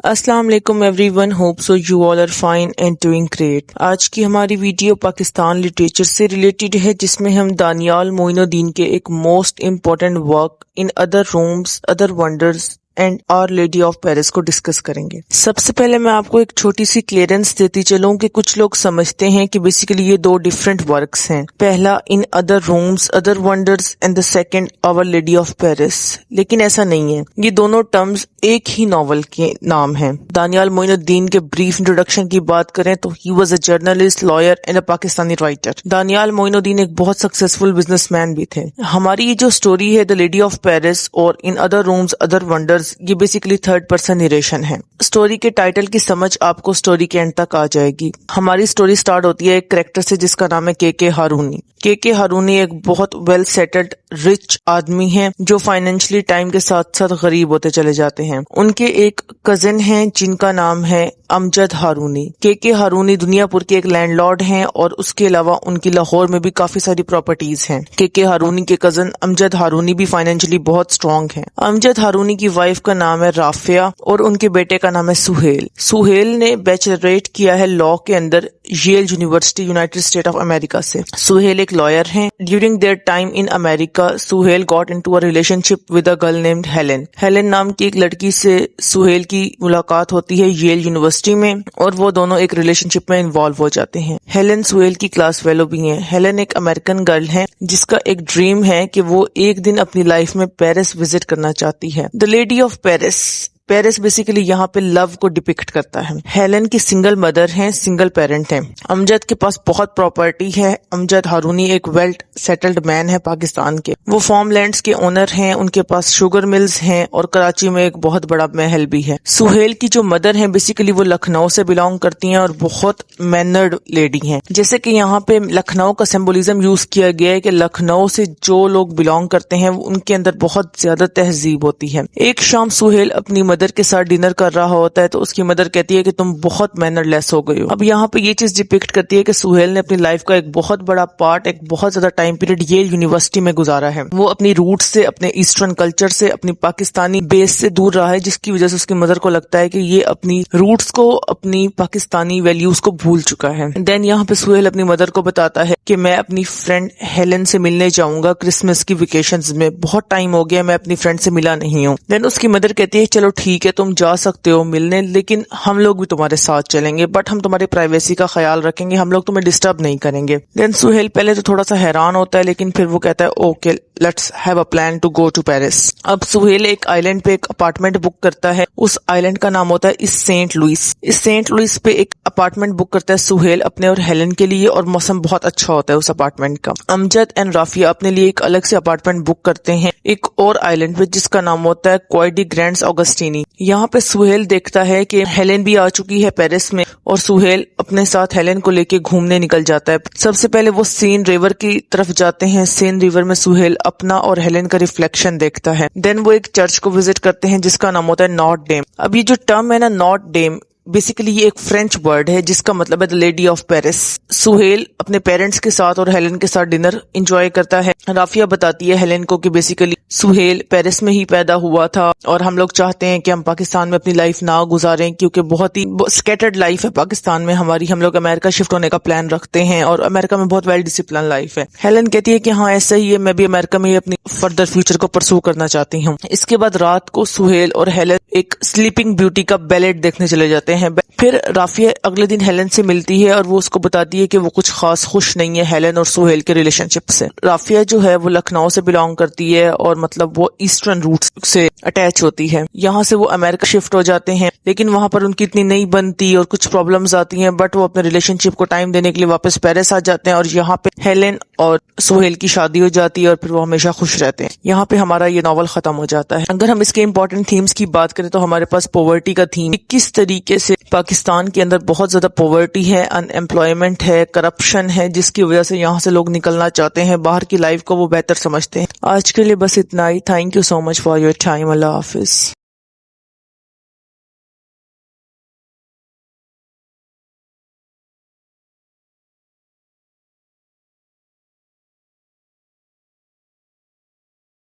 السلام علیکم everyone, hope so you all are fine and doing great. آج کی ہماری ویڈیو پاکستان لٹریچر سے ریلیٹڈ ہے، جس میں ہم دانیال معین الدین کے ایک most important work in other rooms other wonders and our lady of Paris کو ڈسکس کریں گے۔ سب سے پہلے میں آپ کو ایک چھوٹی سی کلیئرنس دیتی چلوں کہ کچھ لوگ سمجھتے ہیں کہ بیسیکلی یہ دو ڈیفرنٹ ورکس ہیں، پہلا in other rooms other wonders and the second our lady of Paris, لیکن ایسا نہیں ہے، یہ دونوں ٹرمز ایک ہی ناول کے نام ہیں۔ دانیال معین الدین کے بریف انٹروڈکشن کی بات کریں تو he was a journalist, lawyer and a Pakistani writer. Daniyal Moinuddin ایک بہت سکسیسفل بزنس مین بھی تھے۔ ہماری یہ جو سٹوری ہے دا لیڈی آف پیرس اور ان ادر رومز ادر ونڈرز، یہ بیسیکلی تھرڈ پرسن نریشن ہے۔ سٹوری کے ٹائٹل کی سمجھ آپ کو سٹوری کے اینڈ تک آ جائے گی۔ ہماری سٹوری سٹارٹ ہوتی ہے ایک کریکٹر سے جس کا نام ہے کے ہارونی۔ کے ہارونی ایک بہت ویل سیٹلڈ رچ آدمی ہیں جو فائنینشلی ٹائم کے ساتھ ساتھ غریب ہوتے چلے جاتے ہیں۔ ان کے ایک کزن ہیں جن کا نام ہے امجد ہارونی۔ کے ہارونی دنیا پور کے ایک لینڈ لارڈ ہیں اور اس کے علاوہ ان کی لاہور میں بھی کافی ساری پراپرٹیز ہیں۔ کے ہارونی کے کزن امجد ہارونی بھی فائنینشلی بہت سٹرونگ ہیں۔ امجد ہارونی کی وائف کا نام ہے رافعہ اور ان کے بیٹے کا نام ہے سہیل۔ سہیل نے بیچلریٹ کیا ہے لاء کے اندر Yale university united state of America سے۔ سہیل ایک لائر ہیں۔ During their time in America Sohail got into a relationship with a girl named Helen. Helen نام کی ایک لڑکی سے سہیل کی ملاقات ہوتی ہے ییل یونیورسٹی میں اور وہ دونوں ایک ریلیشن شپ میں انوالو ہو جاتے ہیں۔ ہیلن سہیل کی کلاس فیلو بھی ہیں۔ ہیلن ایک امریکن گرل ہے جس کا ایک ڈریم ہے کہ وہ ایک دن اپنی لائف میں پیرس وزٹ کرنا چاہتی ہے۔ The lady of Paris basically یہاں پہ لو کو ڈپکٹ کرتا ہے۔ ہیلن کی سنگل مدر ہیں، سنگل پیرنٹ ہیں۔ امجد کے پاس بہت پراپرٹی ہے۔ امجد ہارونی ایک ویل سیٹلڈ مین ہے پاکستان کے، وہ فارم لینڈز کے اونر ہیں، ان کے پاس شوگر ملز ہیں اور کراچی میں ایک بہت بڑا محل بھی ہے۔ سہیل کی جو مدر ہیں بیسیکلی وہ لکھنؤ سے بلانگ کرتی ہیں اور بہت مینرڈ لیڈی ہیں، جیسے کہ یہاں پہ لکھنؤ کا سمبولزم یوز کیا گیا ہے کہ لکھنؤ سے جو لوگ بلانگ کرتے ہیں ان کے اندر بہت زیادہ تہذیب ہوتی ہے۔ ایک شام سہیل اپنی مدر کے ساتھ ڈنر کر رہا ہوتا ہے تو اس کی مدر کہتی ہے کہ تم بہت مینر لیس ہو گئی ہو۔ اب یہاں پہ یہ چیز ڈپکٹ کرتی ہے کہ سہیل نے اپنی لائف کا ایک بہت بڑا پارٹ، ایک بہت زیادہ ٹائم پیریڈ ییل یونیورسٹی میں گزارا ہے۔ وہ اپنی روٹ سے، اپنے ایسٹرن کلچر سے، اپنی پاکستانی بیس سے دور رہا ہے، جس کی وجہ سے اس کی مدر کو لگتا ہے کہ یہ اپنی روٹس کو، اپنی پاکستانی ویلیوز کو بھول چکا ہے۔ دین یہاں پہ سہیل اپنی مدر کو بتاتا ہے کہ میں اپنی فرینڈ ہیلن سے ملنے جاؤں گا کرسمس کی ویکیشنز میں، بہت ٹائم ہو گیا میں اپنی فرینڈ سے ملا نہیں ہوں۔ دین اس کی مدر کہتی ہے چلو ٹھیک ہے تم جا سکتے ہو ملنے، لیکن ہم لوگ بھی تمہارے ساتھ چلیں گے، بٹ ہم تمہاری پرائیویسی کا خیال رکھیں گے، ہم لوگ تمہیں ڈسٹرب نہیں کریں گے۔ دین سہیل پہلے تو تھوڑا سا حیران ہوتا ہے، لیکن پھر وہ کہتا ہے okay let's have a plan to go to Paris. اب سہیل ایک آئیلینڈ پہ ایک اپارٹمنٹ بک کرتا ہے، اس آئیلینڈ کا نام ہوتا ہے اس سینٹ لوئس۔ اس سینٹ لوئس پہ ایک اپارٹمنٹ بک کرتا ہے سہیل اپنے اور ہیلن کے لیے، اور موسم بہت اچھا ہوتا ہے اس اپارٹمنٹ کا۔ امجد اینڈ رافیہ اپنے لیے ایک الگ سے اپارٹمنٹ بک کرتے ہیں ایک اور آئیلینڈ پہ جس کا نام ہوتا ہے کوائڈی گرینڈس آگسٹینی۔ یہاں پہ سہیل دیکھتا ہے کہ ہیلن بھی آ چکی ہے پیرس میں اور سہیل اپنے ساتھ ہیلن کو لے کے گھومنے نکل جاتا ہے۔ سب سے پہلے وہ سین ریور کی طرف جاتے ہیں۔ سین ریور میں سہیل اپنا اور ہیلن کا ریفلیکشن دیکھتا ہے۔ دین وہ ایک چرچ کو وزٹ کرتے ہیں جس کا نام ہوتا ہے ناٹ ڈیم۔ اب یہ جو ٹرم ہے نا ناٹ ڈیم، بیسیکلی یہ ایک فرینچ ورڈ ہے جس کا مطلب ہے the lady of Paris. Sohail اپنے پیرنٹس کے ساتھ اور ہیلن کے ساتھ ڈنر انجوائے کرتا ہے۔ رافیہ بتاتی ہے ہیلن کو کہ بیسیکلی سہیل پیرس میں ہی پیدا ہوا تھا اور ہم لوگ چاہتے ہیں کہ ہم پاکستان میں اپنی لائف نہ گزاریں کیونکہ بہت ہی سکیٹرڈ لائف ہے پاکستان میں ہماری، ہم لوگ امریکہ شفٹ ہونے کا پلان رکھتے ہیں اور امریکہ میں بہت ویل ڈسپلن لائف ہے۔ ہیلن کہتی ہے کہ ہاں ایسا ہی ہے، میں بھی امریکہ میں ہی اپنی فردر فیوچر کو پرسو کرنا چاہتی ہوں۔ اس کے بعد رات کو سہیل اور ہیلن ایک سلیپنگ بیوٹی کا بیلیٹ دیکھنے چلے جاتے ہیں۔ پھر رافیہ اگلے دن ہیلن سے ملتی ہے اور وہ اس کو بتاتی ہے کہ وہ کچھ خاص خوش نہیں ہے ہیلن اور سہیل کے ریلیشن شپ سے۔ رافیہ جو ہے وہ لکھنؤ سے بلانگ کرتی ہے اور مطلب وہ ایسٹرن روٹس سے اٹیچ ہوتی ہے۔ یہاں سے وہ امریکہ شفٹ ہو جاتے ہیں، لیکن وہاں پر ان کی اتنی نہیں بنتی اور کچھ پرابلمز آتی ہیں، بٹ وہ اپنے ریلیشن شپ کو ٹائم دینے کے لیے واپس پیرس آ جاتے ہیں اور یہاں پہ ہیلن اور سہیل کی شادی ہو جاتی ہے اور پھر وہ ہمیشہ خوش رہتے ہیں۔ یہاں پہ ہمارا یہ ناول ختم ہو جاتا ہے۔ اگر ہم اس کے امپورٹنٹ تھیمز کی بات کریں تو ہمارے پاس پاورٹی کا تھیم، کس طریقے سے پاکستان کے اندر بہت زیادہ پاورٹی ہے، ان ایمپلائمنٹ ہے، کرپشن ہے، جس کی وجہ سے یہاں سے لوگ نکلنا چاہتے ہیں، باہر کی لائف کو وہ بہتر سمجھتے ہیں۔ آج کے لیے بس اتنا ہی۔ Thank you so much for your time. اللہ حافظ۔